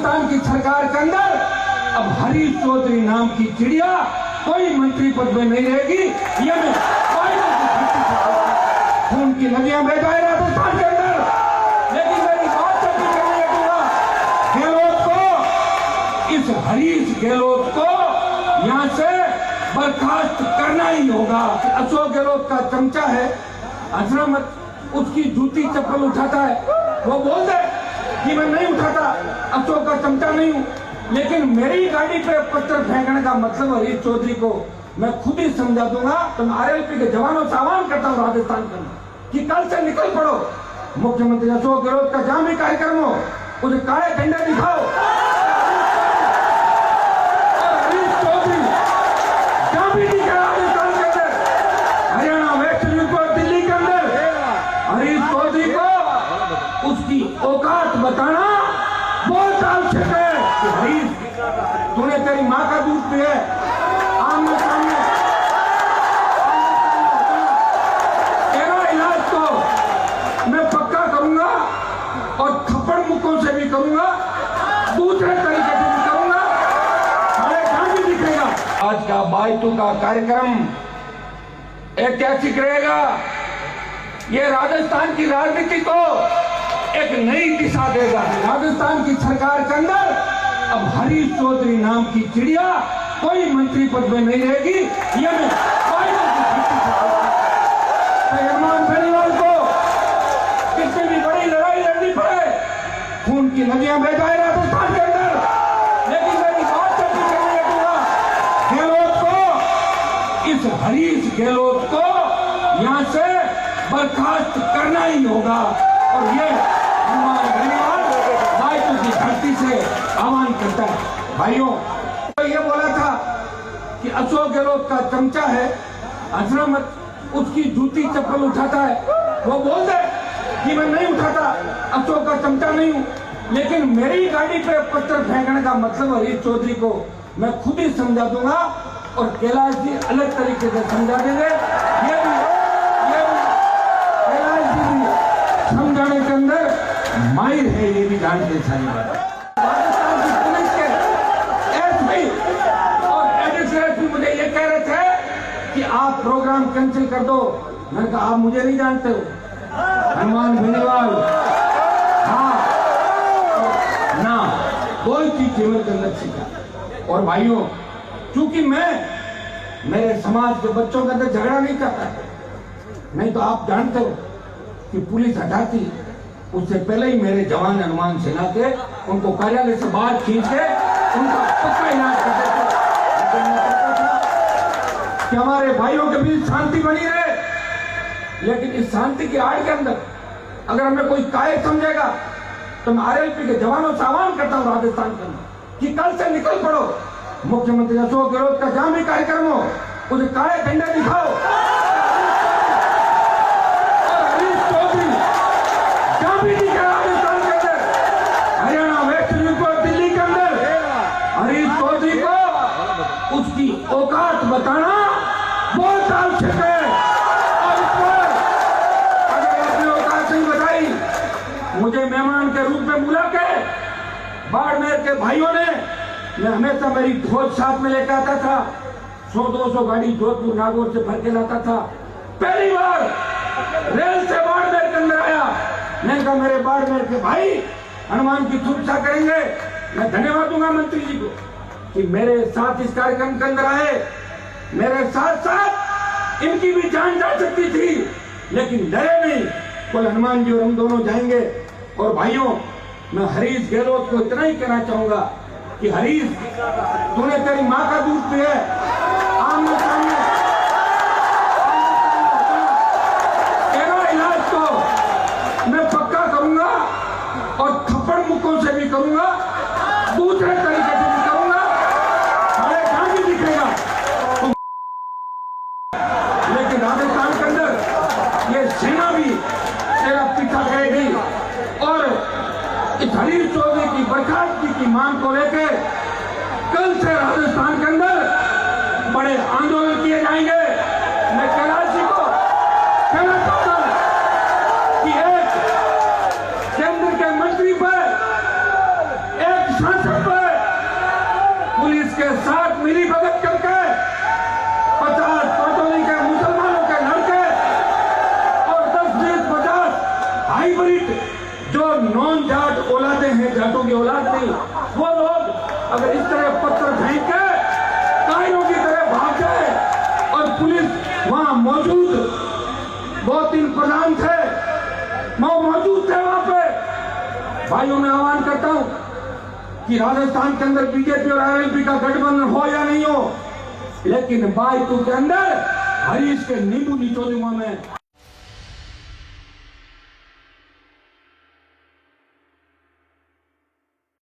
राजस्थान की सरकार के अंदर अब हरीश चौधरी नाम की चिड़िया कोई मंत्री पद में नहीं रहेगी। ये मैं खून की नदियां बह जाए राजस्थान के अंदर, लेकिन मेरी बात से भी करने लगूंगा। गहलोत को, इस हरीश गहलोत को यहां से बर्खास्त करना ही होगा। अशोक गहलोत का चमचा है हजरत, उसकी जूती चप्पल उठाता है, वो बोल दे कि मैं नहीं उठाता, अशोक का चमचा नहीं हूं, लेकिन मेरी गाड़ी पे पत्थर फेंकने का मतलब हरीश चौधरी को मैं खुद ही समझा दूंगा। तो मैं आरएलपी के जवानों से आह्वान करता हूं राजस्थान के अंदर कि कल से निकल पड़ो, मुख्यमंत्री अशोक गहलोत का जहां भी कार्यक्रम हो उसे काले झंडे दिखाओ। हरीश चौधरी जहां भी दिखे राजस्थान के अंदर, हरियाणा, वेस्ट बंगाल, दिल्ली के अंदर, हरीश चौधरी को उसकी औकात बताना बहुत आवश्यक है। हरीश, तूने तेरी माँ का दूध पिया, आमने सामने तेरा इलाज तो मैं पक्का करूंगा और थप्पड़ मुक्कों से भी करूंगा, दूसरे तरीके से भी करूंगा, हमें जहां भी दिखेगा। आज का बायतू का कार्यक्रम ऐतिहासिक रहेगा। ये राजस्थान की राजनीति को एक नई दिशा देगा। राजस्थान की सरकार के अंदर अब हरीश चौधरी नाम की चिड़िया कोई मंत्री पद में नहीं रहेगी। ये मैं हनुमान बेनीवाल को कितनी भी बड़ी लड़ाई लड़नी पड़े, खून की नदियां बह जाए राजस्थान के अंदर, लेकिन मेरी बात से भी करने लगूंगा। गहलोत को, इस हरीश गहलोत को यहां से बर्खास्त करना ही होगा। और ये हनुमान बेनीवाल बायतू की धरती से आह्वान करता है। भाइयों, तो ये बोला था कि अशोक गहलोत का चमचा है हजरत, उसकी जूती चप्पल उठाता है, वो बोल दे कि मैं नहीं उठाता, अशोक का चमचा नहीं हूं, लेकिन मेरी गाड़ी पे पत्थर फेंकने का मतलब हरीश चौधरी को मैं खुद ही समझा दूंगा और कैलाश जी अलग तरीके से समझा देंगे। ये भी कैलाश जी भी समझाने के अंदर माहिर है, ये भी जानते सारी बात। राजस्थान की पुलिस के एसपी और एडिशनल एसपी मुझे ये कह रहे थे कि आप प्रोग्राम कैंसिल कर दो। मैंने कहा आप मुझे नहीं जानते हो, हनुमान बेनीवाल, हाँ ना, कोई चीज जीवन के अंदर सीखा। और भाइयों, चूंकि मैं मेरे समाज के बच्चों के अंदर झगड़ा नहीं चाहता, नहीं तो आप जानते हो कि पुलिस हटाती उससे पहले ही मेरे जवान हनुमान सेना के उनको कार्यालय से बाहर खींच के उनका पक्का इलाज कर देते कि हमारे भाइयों के बीच शांति बनी रहे। लेकिन इस शांति की आड़ के अंदर अगर हमें कोई कायर समझेगा तो मैं आरएलपी के जवानों से आह्वान करता हूं राजस्थान के अंदर कि कल से निकल पड़ो, मुख्यमंत्री अशोक गहलोत का जहां भी कार्यक्रम हो उसे काले झंडे दिखाओ। उसकी औकात बताना बहुत आवश्यक है। और इस पर अगर अपनी औकात नहीं बताई, मुझे मेहमान के रूप में बुला के बाड़मेर के भाइयों ने, मैं हमेशा मेरी फौज साथ में लेकर आता था, 100-200 गाड़ी जोधपुर नागौर से भर के लाता था। पहली बार रेल से बाड़मेर के अंदर आया, मैंने कहा मेरे बाड़मेर के भाई हनुमान की सुरक्षा करेंगे। मैं धन्यवाद दूंगा मंत्री जी को कि मेरे साथ इस कार्यक्रम के अंदर आए, मेरे साथ साथ इनकी भी जान जा सकती थी, लेकिन डरे नहीं, कोई हनुमान जी और हम दोनों जाएंगे। और भाइयों, मैं हरीश गहलोत को इतना ही कहना चाहूंगा कि हरीश, तूने तेरी माँ का दूध पिया, आमने सामने तेरा इलाज तो मैं पक्का करूंगा और थप्पड़ मुक्कों से भी करूंगा, दूसरे तरीके से भी करूंगा, हमें जहां भी दिखेगा। लेकिन राजस्थान के अंदर ये सेना भी तेरा पीछा करेगी और इस हरीश चौधरी की बर्खास्तगी की मांग को लेकर कल से राजस्थान के अंदर बड़े आंदोलन किए जाएंगे। मैं कैलाश जी को कहना चाहता हूं कि एक केंद्र के मंत्री पर एक शासन पे पुलिस के साथ मिली भगत करके 50 टोटोली के मुसलमानों के लड़के और 10-20-50 हाइब्रिड जो नॉन जाट औलादे हैं, जाटों की औलाद नहीं, वो लोग अगर इस तरह पत्थर फेंक के कायरों की तरह भाग जाए और पुलिस वहां मौजूद, 2-3 प्रधान थे वो मौजूद थे वहां पे। भाइयों मैं आह्वान करता हूं कि राजस्थान के अंदर बीजेपी और आरएलपी का गठबंधन हो या नहीं हो, लेकिन बाईतू के अंदर हरीश के नींबू निचोड़ूंगा मैं।